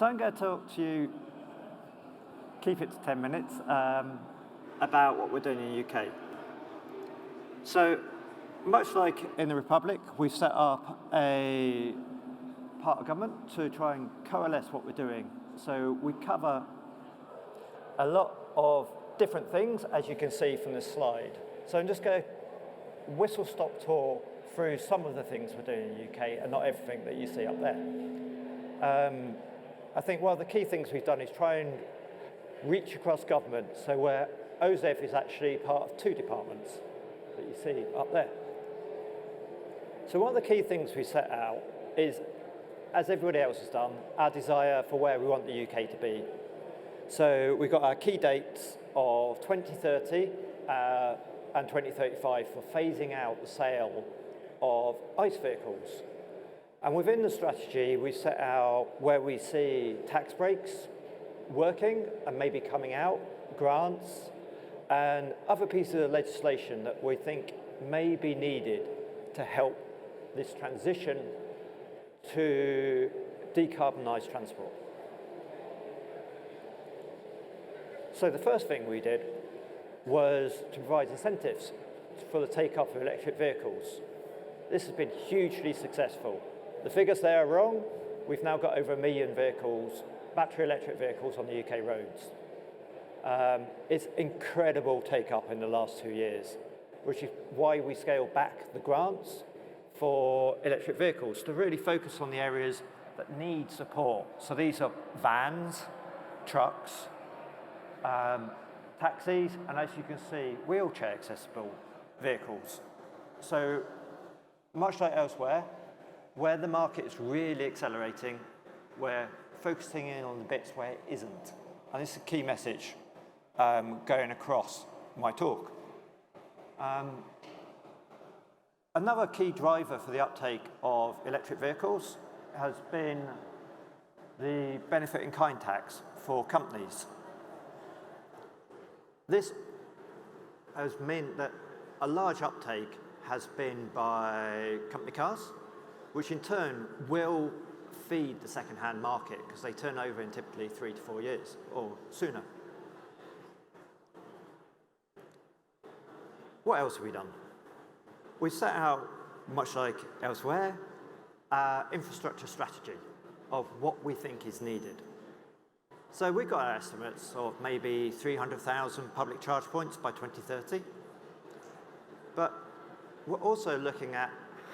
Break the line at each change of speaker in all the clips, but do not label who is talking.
So I'm going to talk to you, keep it to 10 minutes, about what we're doing in the UK. So much like in the Republic, we've set up a part of government to try and coalesce what we're doing. So we cover a lot of different things, as you can see from this slide. So I'm just going to whistle-stop tour through some of the things we're doing in the UK and not everything that you see up there. I think one of the key things we've done is try and reach across government, so where OZEV is actually part of two departments that you see up there. So one of the key things we set out is, as everybody else has done, our desire for where we want the UK to be. So we've got our key dates of 2030 and 2035 for phasing out the sale of ICE vehicles. And within the strategy, we set out where we see tax breaks working and maybe coming out, grants, and other pieces of legislation that we think may be needed to help this transition to decarbonise transport. So the first thing we did was to provide incentives for the take-up of electric vehicles. This has been hugely successful. The figures there are wrong. We've now got over 1 million vehicles, battery electric vehicles on the UK roads. It's incredible take-up in the last 2 years, which is why we scaled back the grants for electric vehicles to really focus on the areas that need support. So these are vans, trucks, taxis, and as you can see, wheelchair accessible vehicles. So much like elsewhere, where the market is really accelerating, we're focusing in on the bits where it isn't. And this is a key message going across my talk. Another key driver for the uptake of electric vehicles has been the benefit in kind tax for companies. This has meant that a large uptake has been by company cars, which in turn will feed the second-hand market because they turn over in typically 3 to 4 years or sooner. What else have we done? We set out, much like elsewhere, our infrastructure strategy of what we think is needed. So we've got our estimates of maybe 300,000 public charge points by 2030. But we're also looking at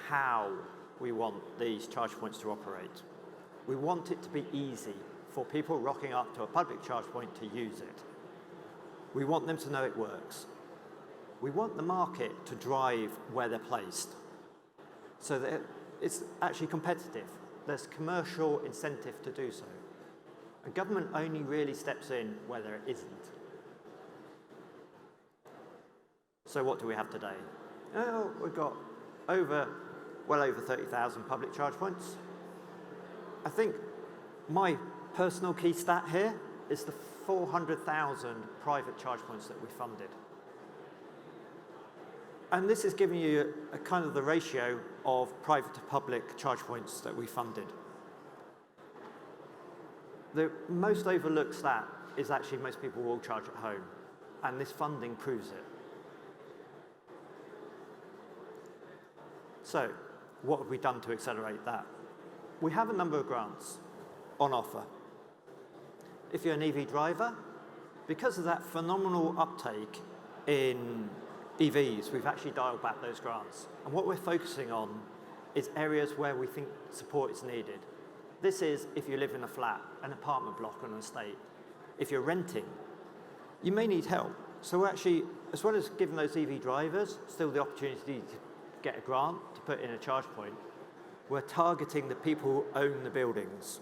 how we want these charge points to operate. We want it to be easy for people rocking up to a public charge point to use it. We want them to know it works. We want the market to drive where they're placed so that it's actually competitive. There's commercial incentive to do so. And government only really steps in where there isn't. So what do we have today? Oh, we've got well over 30,000 public charge points. I think my personal key stat here is the 400,000 private charge points that we funded. And this is giving you a kind of the ratio of private to public charge points that we funded. The most overlooked stat is actually most people will charge at home, and this funding proves it. So, what have we done to accelerate that? We have a number of grants on offer. If you're an EV driver, because of that phenomenal uptake in EVs, we've actually dialed back those grants. And what we're focusing on is areas where we think support is needed. This is if you live in a flat, an apartment block, or an estate. If you're renting, you may need help. So we're actually, as well as giving those EV drivers still the opportunity to get a grant to put in a charge point, we're targeting the people who own the buildings,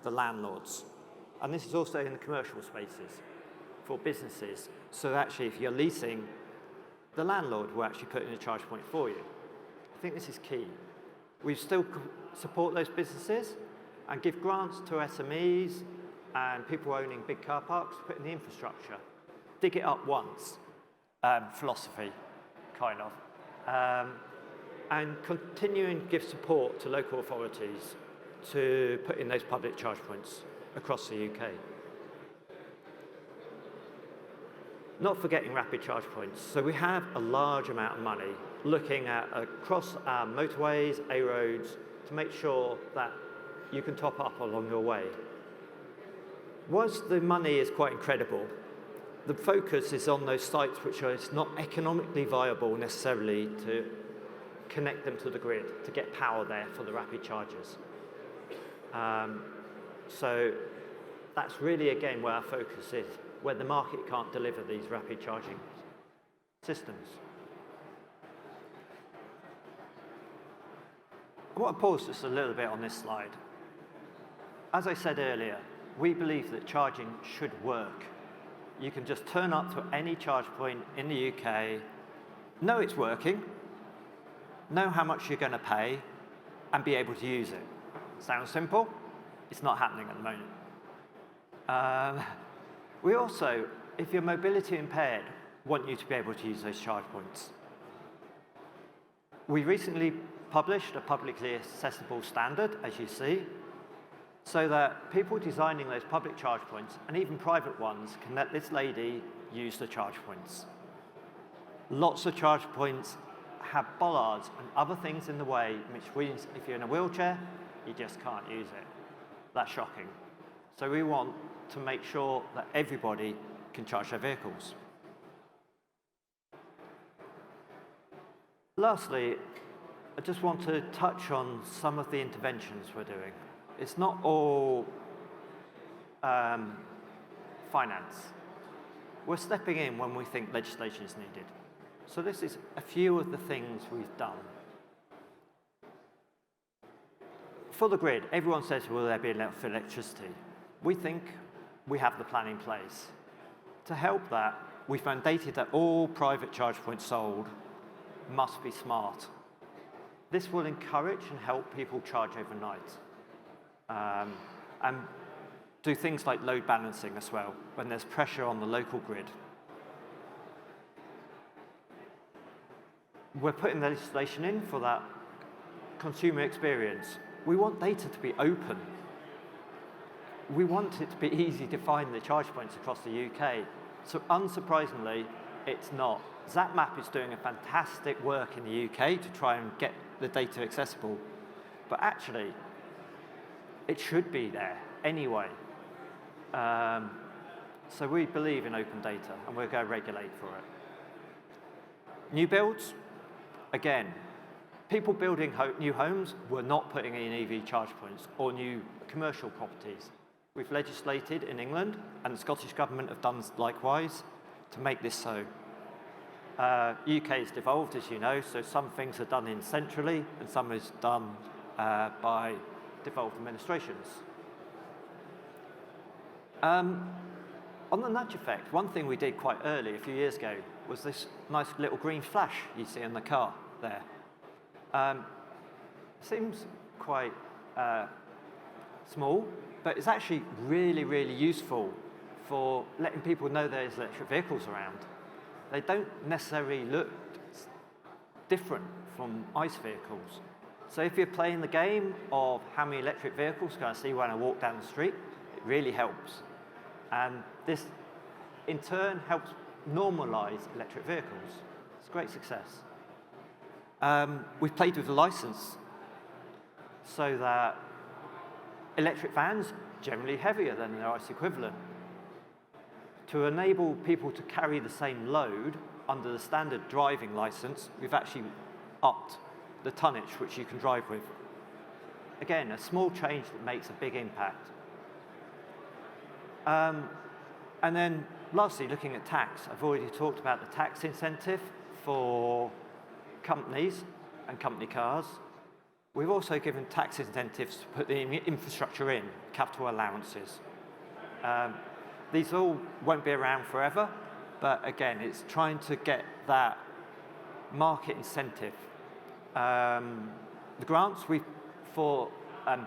the landlords. And this is also in the commercial spaces for businesses. So actually, if you're leasing, the landlord will actually put in a charge point for you. I think this is key. We still support those businesses and give grants to SMEs and people owning big car parks to put in the infrastructure. Dig it up once, philosophy, kind of. And continuing to give support to local authorities to put in those public charge points. across the UK. Not forgetting rapid charge points. So we have a large amount of money looking at across our motorways, A roads, to make sure that you can top up along your way. Whilst the money is quite incredible, the focus is on those sites which are it's not economically viable necessarily to connect them to the grid, to get power there for the rapid chargers. So that's really, again, where our focus is, where the market can't deliver these rapid charging systems. I want to pause just a little bit on this slide. As I said earlier, we believe that charging should work. You can just turn up to any charge point in the UK, know it's working, know how much you're going to pay, and be able to use it. Sounds simple? It's not happening at the moment. We also, if you're mobility impaired, want you to be able to use those charge points. We recently published a publicly accessible standard, as you see, so that people designing those public charge points, and even private ones, can let this lady use the charge points. Lots of charge points have bollards and other things in the way, which means if you're in a wheelchair, you just can't use it. That's shocking. So we want to make sure that everybody can charge their vehicles. Lastly, I just want to touch on some of the interventions we're doing. It's not all finance. We're stepping in when we think legislation is needed. So this is a few of the things we've done. For the grid, everyone says, will there be enough electricity? We think we have the plan in place. To help that, we've mandated that all private charge points sold must be smart. This will encourage and help people charge overnight. And do things like load balancing as well, when there's pressure on the local grid. We're putting legislation in for that consumer experience. We want data to be open. We want it to be easy to find the charge points across the UK. So unsurprisingly, it's not. ZapMap is doing a fantastic work in the UK to try and get the data accessible. But actually, it should be there anyway. So we believe in open data, and we're going to regulate for it. New builds, again, people building new homes were not putting in EV charge points or new commercial properties. We've legislated in England, and the Scottish Government have done likewise, to make this so. UK is devolved, as you know, so some things are done in centrally, and some is done by devolved administrations. On the nudge effect, one thing we did quite early, a few years ago, was this nice little green flash you see in the car there. Seems quite small, but it's actually really, really useful for letting people know there's electric vehicles around. They don't necessarily look different from ICE vehicles. So if you're playing the game of how many electric vehicles can I see when I walk down the street, it really helps. And this, in turn, helps normalize electric vehicles. It's a great success. We've played with the license so that electric vans generally heavier than their ICE equivalent. To enable people to carry the same load under the standard driving license, we've actually upped the tonnage which you can drive with. Again, a small change that makes a big impact. And then lastly, looking at tax. I've already talked about the tax incentive for companies and company cars. We've also given tax incentives to put the infrastructure in, capital allowances. These all won't be around forever, but again, it's trying to get that market incentive. The grants for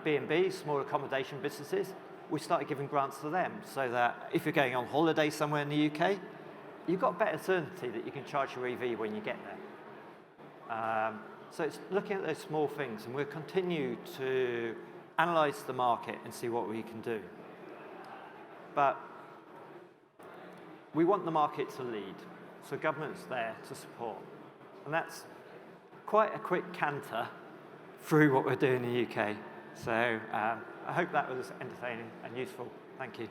B&B, small accommodation businesses, we started giving grants to them so that if you're going on holiday somewhere in the UK, you've got better certainty that you can charge your EV when you get there. So it's looking at those small things, and we'll continue to analyze the market and see what we can do. but we want the market to lead, so government's there to support. And that's quite a quick canter through what we're doing in the UK. So I hope that was entertaining and useful. Thank you.